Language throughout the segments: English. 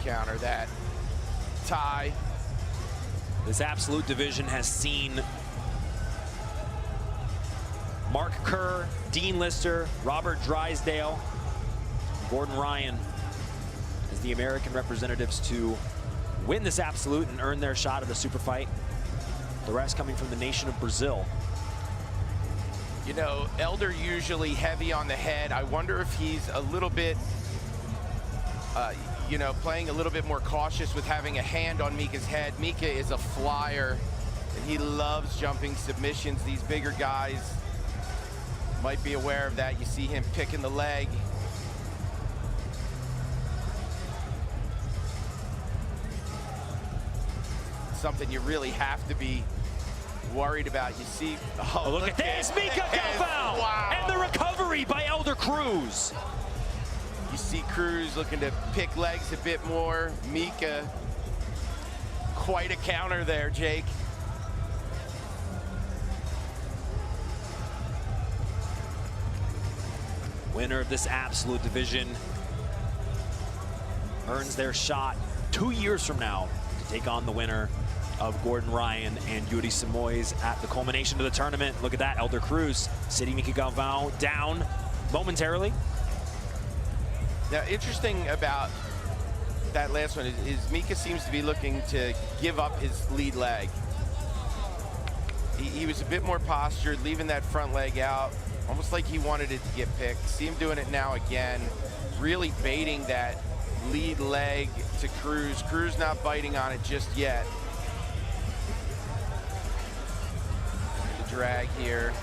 counter that. Tie. This absolute division has seen Mark Kerr, Dean Lister, Robert Drysdale, Gordon Ryan as the American representatives to win this absolute and earn their shot at the super fight. The rest coming from the nation of Brazil. You know, Elder usually heavy on the head. I wonder if he's a little bit, you know, playing a little bit more cautious with having a hand on Mica's head. Mica is a flyer, and he loves jumping submissions. These bigger guys might be aware of that. You see him picking the leg. Something you really have to be worried about. You see, oh, look at this, Mica Galvão! Wow. And the recovery by Elder Cruz. You see Cruz looking to pick legs a bit more. Mica, quite a counter there, Jake. Winner of this absolute division earns their shot 2 years from now to take on the winner of Gordon Ryan and Yuri Simoes at the culmination of the tournament. Look at that, Elder Cruz sitting Mica Galvão down momentarily. Now, interesting about that last one is Mica seems to be looking to give up his lead leg. He was a bit more postured, leaving that front leg out, almost like he wanted it to get picked. See him doing it now again, really baiting that lead leg to Cruz. Cruz not biting on it just yet. The drag here.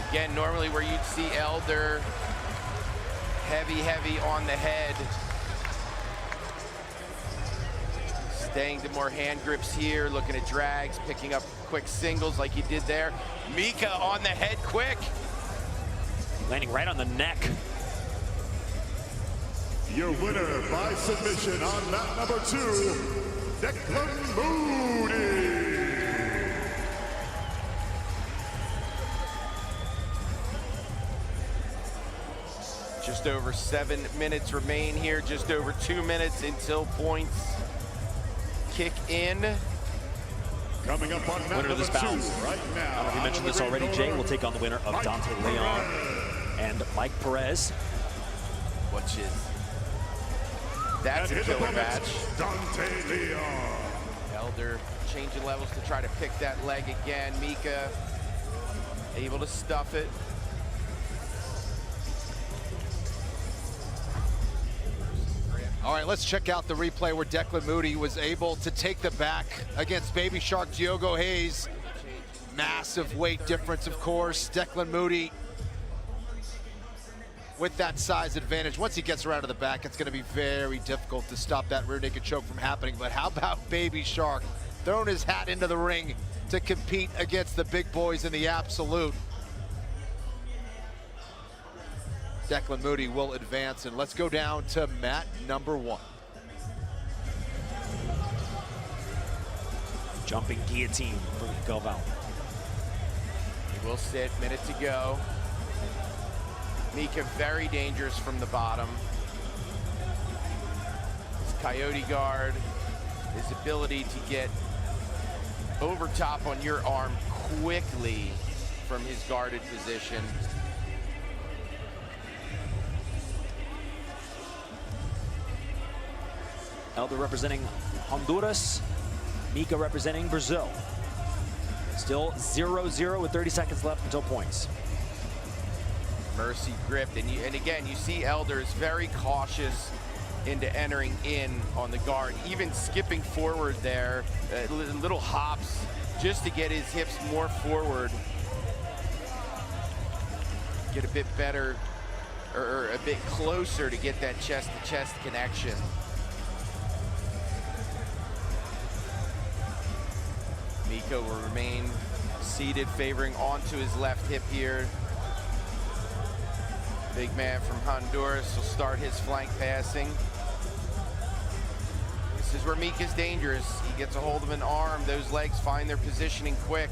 Again, normally where you'd see Elder heavy on the head. Staying to more hand grips here, looking at drags, picking up quick singles like he did there. Mica on the head quick. Landing right on the neck. Your winner by submission on mat number 2, Declan Moody. Just over 7 minutes remain here, just over 2 minutes until points kick in. Coming up on winner of this bout right now. I don't know if you mentioned this already, Jay. We'll take on the winner of Dante Leon and Mike Perez. Which is, that's a killer match. Dante Leon. Elder changing levels to try to pick that leg again. Mica able to stuff it. All right, let's check out the replay where Declan Moody was able to take the back against Baby Shark Diogo Hayes. Massive weight difference, of course. Declan Moody with that size advantage. Once he gets around to the back, it's going to be very difficult to stop that rear naked choke from happening. But how about Baby Shark throwing his hat into the ring to compete against the big boys in the absolute? Declan Moody will advance, and let's go down to mat number 1. Jumping guillotine for Galvão. He will sit, minute to go. Mica very dangerous from the bottom. His coyote guard, his ability to get over top on your arm quickly from his guarded position. Elder representing Honduras, Mica representing Brazil. Still 0-0 with 30 seconds left until points. Mercy gripped, and again, you see Elder is very cautious into entering in on the guard, even skipping forward there, little hops, just to get his hips more forward. Get a bit better, or a bit closer to get that chest-to-chest connection. Mica will remain seated, favoring onto his left hip here. Big man from Honduras will start his flank passing. This is where Mica's dangerous. He gets a hold of an arm, those legs find their positioning quick.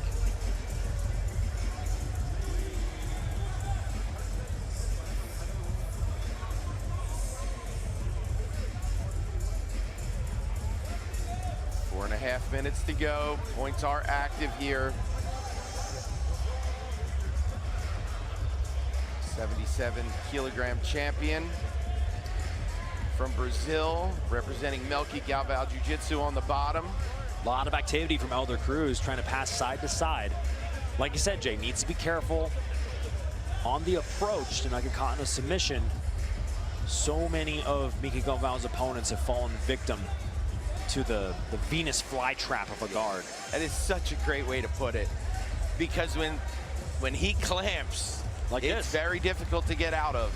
minutes to go. Points are active here. 77-kilogram champion from Brazil, representing Mica Galvão Jiu-Jitsu on the bottom. A lot of activity from Elder Cruz, trying to pass side to side. Like you said, Jay, needs to be careful on the approach to not get caught in a submission. So many of Mica Galvão's opponents have fallen victim to the Venus flytrap of a guard. That is such a great way to put it, because when he clamps, like it's this, very difficult to get out of.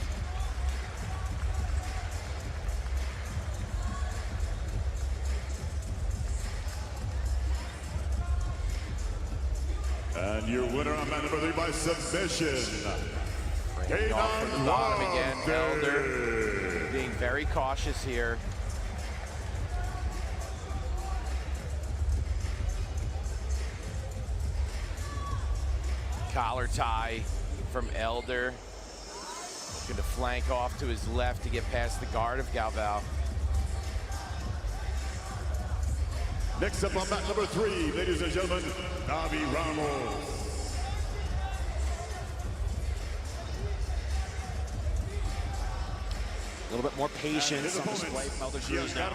And your winner on mat number 3 by submission. Bringing off from the bottom again, Elder being very cautious here. Collar tie from Elder. Looking to flank off to his left to get past the guard of Galvão. Next up on mat number 3, ladies and gentlemen, Navi Ramos. A little bit more patience on display from Elder Cruz now.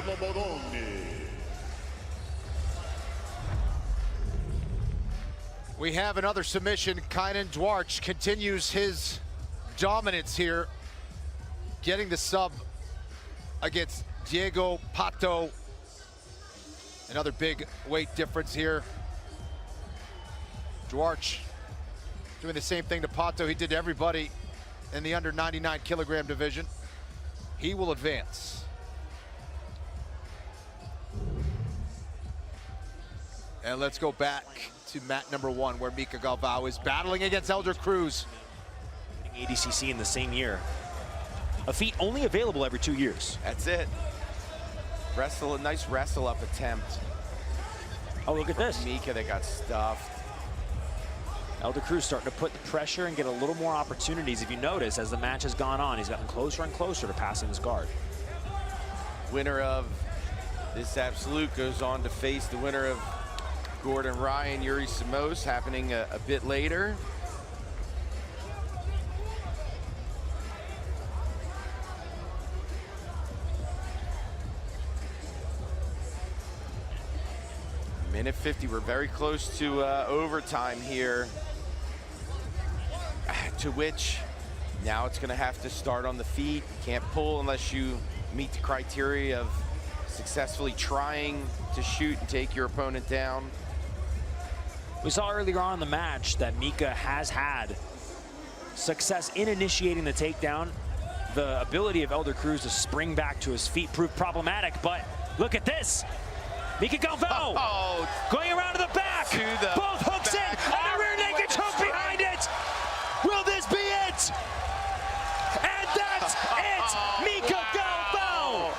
We have another submission. Kainan Dwarch continues his dominance here, getting the sub against Diego Pato. Another big weight difference here. Dwarch doing the same thing to Pato he did to everybody in the under 99 kilogram division. He will advance. And let's go back to mat number 1, where Mica Galvão is battling against Elder Cruz. ADCC in the same year. A feat only available every 2 years. That's it. A nice wrestle up attempt. Oh, look at this. Mica that got stuffed. Elder Cruz starting to put the pressure and get a little more opportunities. If you notice, as the match has gone on, he's gotten closer and closer to passing his guard. Winner of this absolute goes on to face the winner of Gordon Ryan, Yuri Simões, happening a bit later. Minute 50, we're very close to overtime here, to which now it's gonna have to start on the feet. Can't pull unless you meet the criteria of successfully trying to shoot and take your opponent down. We saw earlier on in the match that Mica has had success in initiating the takedown. The ability of Elder Cruz to spring back to his feet proved problematic, but look at this. Mica Galvão going around to the back. Both hooks in, and a rear naked choke behind it. Will this be it? And that's it. Mica Galvão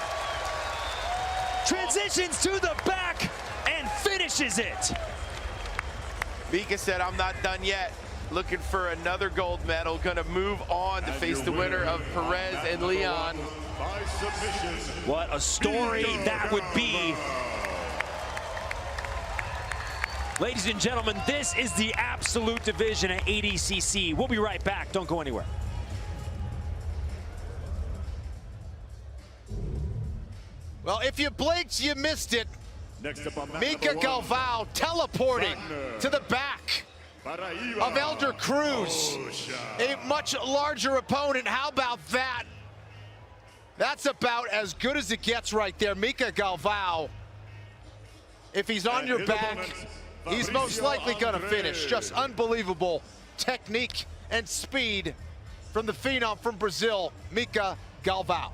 transitions to the back and finishes it. Mica said, I'm not done yet. Looking for another gold medal. Gonna move on to face the winner of Perez and Leon. What a story that would be. Ladies and gentlemen, this is the absolute division at ADCC. We'll be right back. Don't go anywhere. Well, if you blinked, you missed it. Next up on mat Mica number 1, Galvão teleporting to the back of Elder Cruz, a much larger opponent. How about that? That's about as good as it gets right there. Mica Galvão, if he's on your back, he's most likely gonna finish. Just unbelievable technique and speed from the phenom from Brazil, Mica Galvão.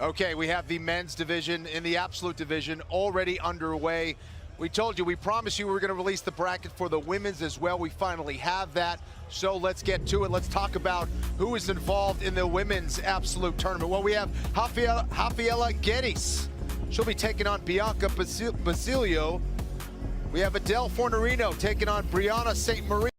Okay, we have the men's division in the absolute division already underway. We told you, we promised you we were going to release the bracket for the women's as well. We finally have that. So let's get to it. Let's talk about who is involved in the women's absolute tournament. Well, we have Rafaela Guedes. She'll be taking on Bianca Basilio. We have Adele Fornerino taking on Brianna St. Marie.